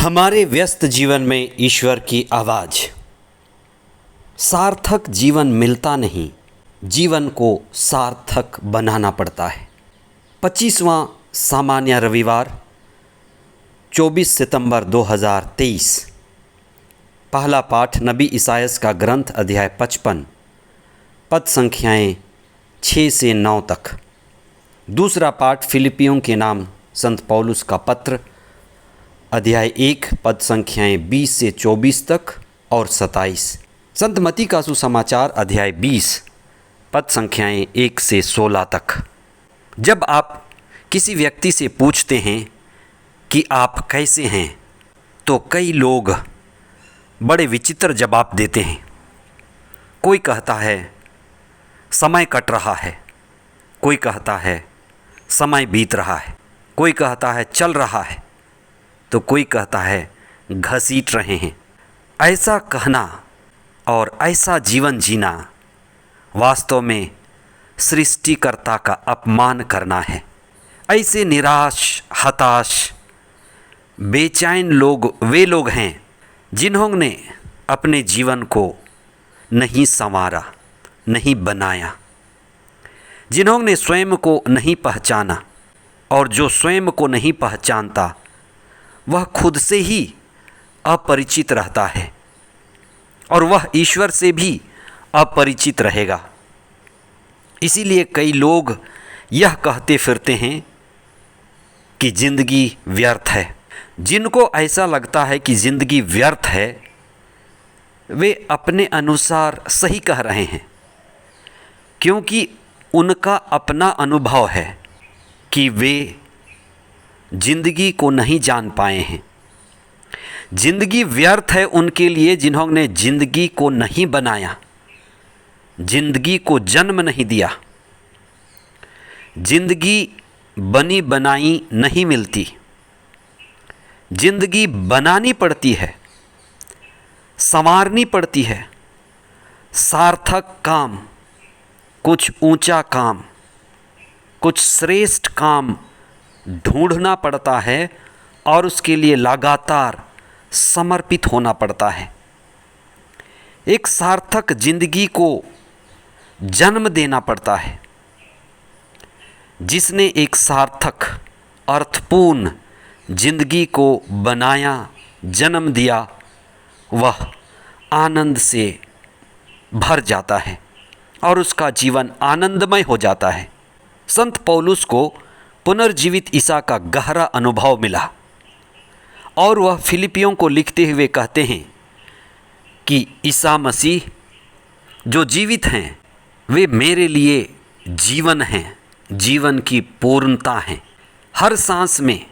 हमारे व्यस्त जीवन में ईश्वर की आवाज़। सार्थक जीवन मिलता नहीं, जीवन को सार्थक बनाना पड़ता है। 25वां सामान्य रविवार 24 सितंबर 2023। पहला पाठ नबी इसायास का ग्रंथ अध्याय 55 पद संख्याएं 6 से 9 तक। दूसरा पाठ फिलिपियों के नाम संत पौलुस का पत्र अध्याय 1 पद संख्याएं 20 से 24 तक और 27। संत मती का सुसमाचार अध्याय 20 पद संख्याएं 1 से 16 तक। जब आप किसी व्यक्ति से पूछते हैं कि आप कैसे हैं, तो कई लोग बड़े विचित्र जवाब देते हैं। कोई कहता है समय कट रहा है, कोई कहता है समय बीत रहा है, कोई कहता है चल रहा है, तो कोई कहता है घसीट रहे हैं। ऐसा कहना और ऐसा जीवन जीना वास्तव में सृष्टिकर्ता का अपमान करना है। ऐसे निराश, हताश, बेचैन लोग वे लोग हैं जिन्होंने अपने जीवन को नहीं संवारा, नहीं बनाया, जिन्होंने स्वयं को नहीं पहचाना। और जो स्वयं को नहीं पहचानता वह खुद से ही अपरिचित रहता है और वह ईश्वर से भी अपरिचित रहेगा। इसीलिए कई लोग यह कहते फिरते हैं कि ज़िंदगी व्यर्थ है। जिनको ऐसा लगता है कि ज़िंदगी व्यर्थ है, वे अपने अनुसार सही कह रहे हैं, क्योंकि उनका अपना अनुभव है कि वे जिंदगी को नहीं जान पाए हैं। जिंदगी व्यर्थ है उनके लिए जिन्होंने जिंदगी को नहीं बनाया, जिंदगी को जन्म नहीं दिया। जिंदगी बनी बनाई नहीं मिलती, जिंदगी बनानी पड़ती है, संवारनी पड़ती है। सार्थक काम, कुछ ऊंचा काम, कुछ श्रेष्ठ काम ढूंढना पड़ता है और उसके लिए लगातार समर्पित होना पड़ता है। एक सार्थक जिंदगी को जन्म देना पड़ता है। जिसने एक सार्थक अर्थपूर्ण जिंदगी को बनाया, जन्म दिया, वह आनंद से भर जाता है और उसका जीवन आनंदमय हो जाता है। संत पौलुस को पुनर्जीवित ईसा का गहरा अनुभव मिला और वह फिलिपियों को लिखते हुए कहते हैं कि ईसा मसीह जो जीवित हैं वे मेरे लिए जीवन हैं, जीवन की पूर्णता हैं। हर सांस में,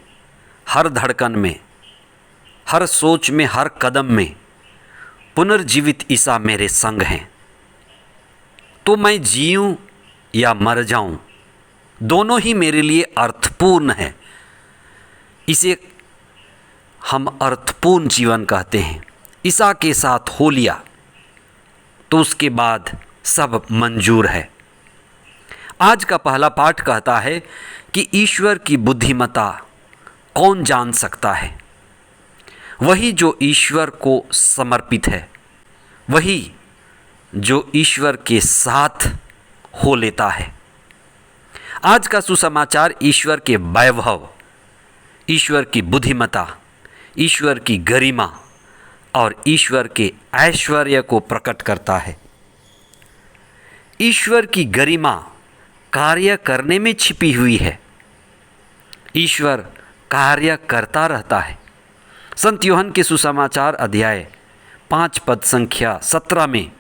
हर धड़कन में, हर सोच में, हर कदम में पुनर्जीवित ईसा मेरे संग हैं। तो मैं जीऊं या मर जाऊं, दोनों ही मेरे लिए अर्थपूर्ण है। इसे हम अर्थपूर्ण जीवन कहते हैं। ईसा के साथ हो लिया तो उसके बाद सब मंजूर है। आज का पहला पाठ कहता है कि ईश्वर की बुद्धिमत्ता कौन जान सकता है। वही जो ईश्वर को समर्पित है, वही जो ईश्वर के साथ हो लेता है। आज का सुसमाचार ईश्वर के वैभव, ईश्वर की बुद्धिमत्ता, ईश्वर की गरिमा और ईश्वर के ऐश्वर्य को प्रकट करता है। ईश्वर की गरिमा कार्य करने में छिपी हुई है। ईश्वर कार्य करता रहता है। संत यूहन्ना के सुसमाचार अध्याय 5 पद संख्या 17 में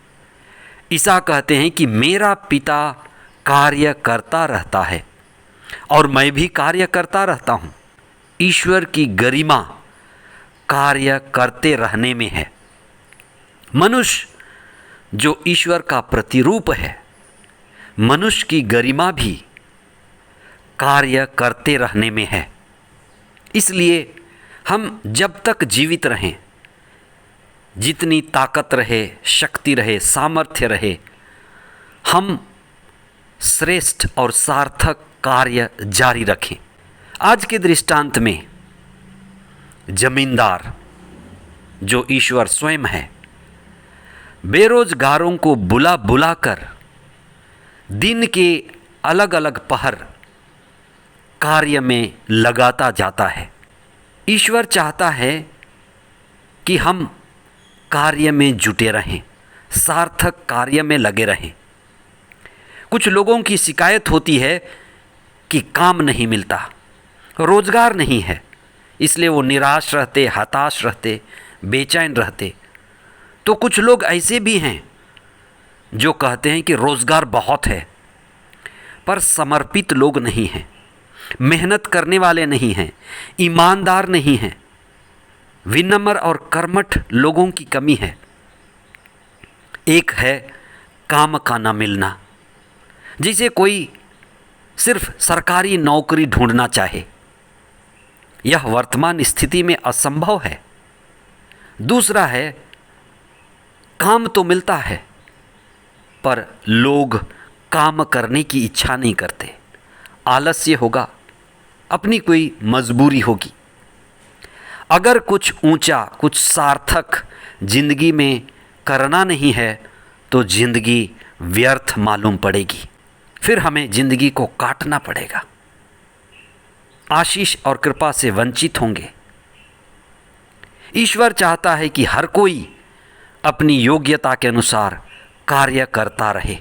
ईसा कहते हैं कि मेरा पिता कार्य करता रहता है और मैं भी कार्य करता रहता हूँ। ईश्वर की गरिमा कार्य करते रहने में है। मनुष्य जो ईश्वर का प्रतिरूप है, मनुष्य की गरिमा भी कार्य करते रहने में है। इसलिए हम जब तक जीवित रहें, जितनी ताकत रहे, शक्ति रहे, सामर्थ्य रहे, हम श्रेष्ठ और सार्थक कार्य जारी रखें। आज के दृष्टांत में जमींदार जो ईश्वर स्वयं है, बेरोजगारों को बुला बुलाकर दिन के अलग अलग पहर कार्य में लगाता जाता है। ईश्वर चाहता है कि हम कार्य में जुटे रहें, सार्थक कार्य में लगे रहें। कुछ लोगों की शिकायत होती है कि काम नहीं मिलता, रोजगार नहीं है, इसलिए वो निराश रहते, हताश रहते, बेचैन रहते। तो कुछ लोग ऐसे भी हैं जो कहते हैं कि रोजगार बहुत है, पर समर्पित लोग नहीं हैं, मेहनत करने वाले नहीं हैं, ईमानदार नहीं हैं, विनम्र और कर्मठ लोगों की कमी है। एक है काम का न मिलना, जिसे कोई सिर्फ सरकारी नौकरी ढूंढना चाहे, यह वर्तमान स्थिति में असंभव है। दूसरा है काम तो मिलता है पर लोग काम करने की इच्छा नहीं करते, आलस्य होगा, अपनी कोई मजबूरी होगी। अगर कुछ ऊंचा, कुछ सार्थक जिंदगी में करना नहीं है तो जिंदगी व्यर्थ मालूम पड़ेगी, फिर हमें जिंदगी को काटना पड़ेगा, आशीष और कृपा से वंचित होंगे। ईश्वर चाहता है कि हर कोई अपनी योग्यता के अनुसार कार्य करता रहे।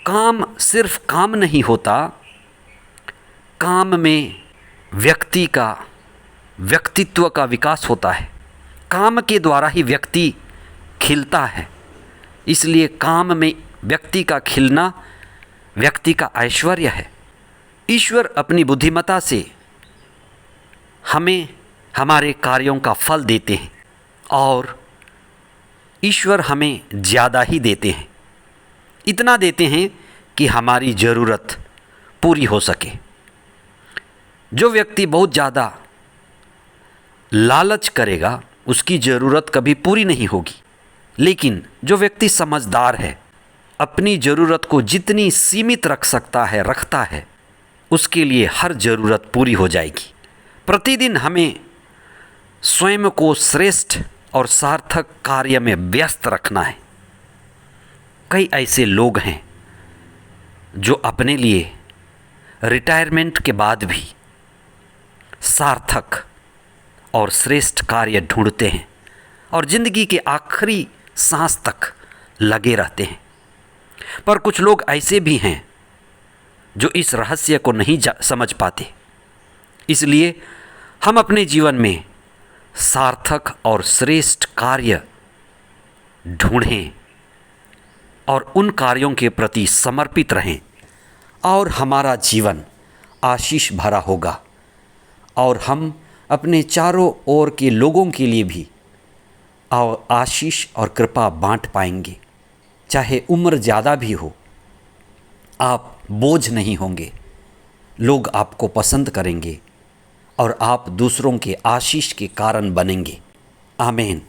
काम सिर्फ काम नहीं होता, काम में व्यक्ति का व्यक्तित्व का विकास होता है। काम के द्वारा ही व्यक्ति खिलता है, इसलिए काम में व्यक्ति का खिलना व्यक्ति का ऐश्वर्य है। ईश्वर अपनी बुद्धिमत्ता से हमें हमारे कार्यों का फल देते हैं और ईश्वर हमें ज़्यादा ही देते हैं, इतना देते हैं कि हमारी ज़रूरत पूरी हो सके। जो व्यक्ति बहुत ज़्यादा लालच करेगा उसकी ज़रूरत कभी पूरी नहीं होगी, लेकिन जो व्यक्ति समझदार है, अपनी ज़रूरत को जितनी सीमित रख सकता है रखता है, उसके लिए हर ज़रूरत पूरी हो जाएगी। प्रतिदिन हमें स्वयं को श्रेष्ठ और सार्थक कार्य में व्यस्त रखना है। कई ऐसे लोग हैं जो अपने लिए रिटायरमेंट के बाद भी सार्थक और श्रेष्ठ कार्य ढूंढते हैं और ज़िंदगी के आखिरी सांस तक लगे रहते हैं। पर कुछ लोग ऐसे भी हैं जो इस रहस्य को नहीं समझ पाते, इसलिए हम अपने जीवन में सार्थक और श्रेष्ठ कार्य ढूंढें और उन कार्यों के प्रति समर्पित रहें और हमारा जीवन आशीष भरा होगा और हम अपने चारों ओर के लोगों के लिए भी आशीष और कृपा बांट पाएंगे। चाहे उम्र ज़्यादा भी हो, आप बोझ नहीं होंगे, लोग आपको पसंद करेंगे और आप दूसरों के आशीष के कारण बनेंगे। आमीन।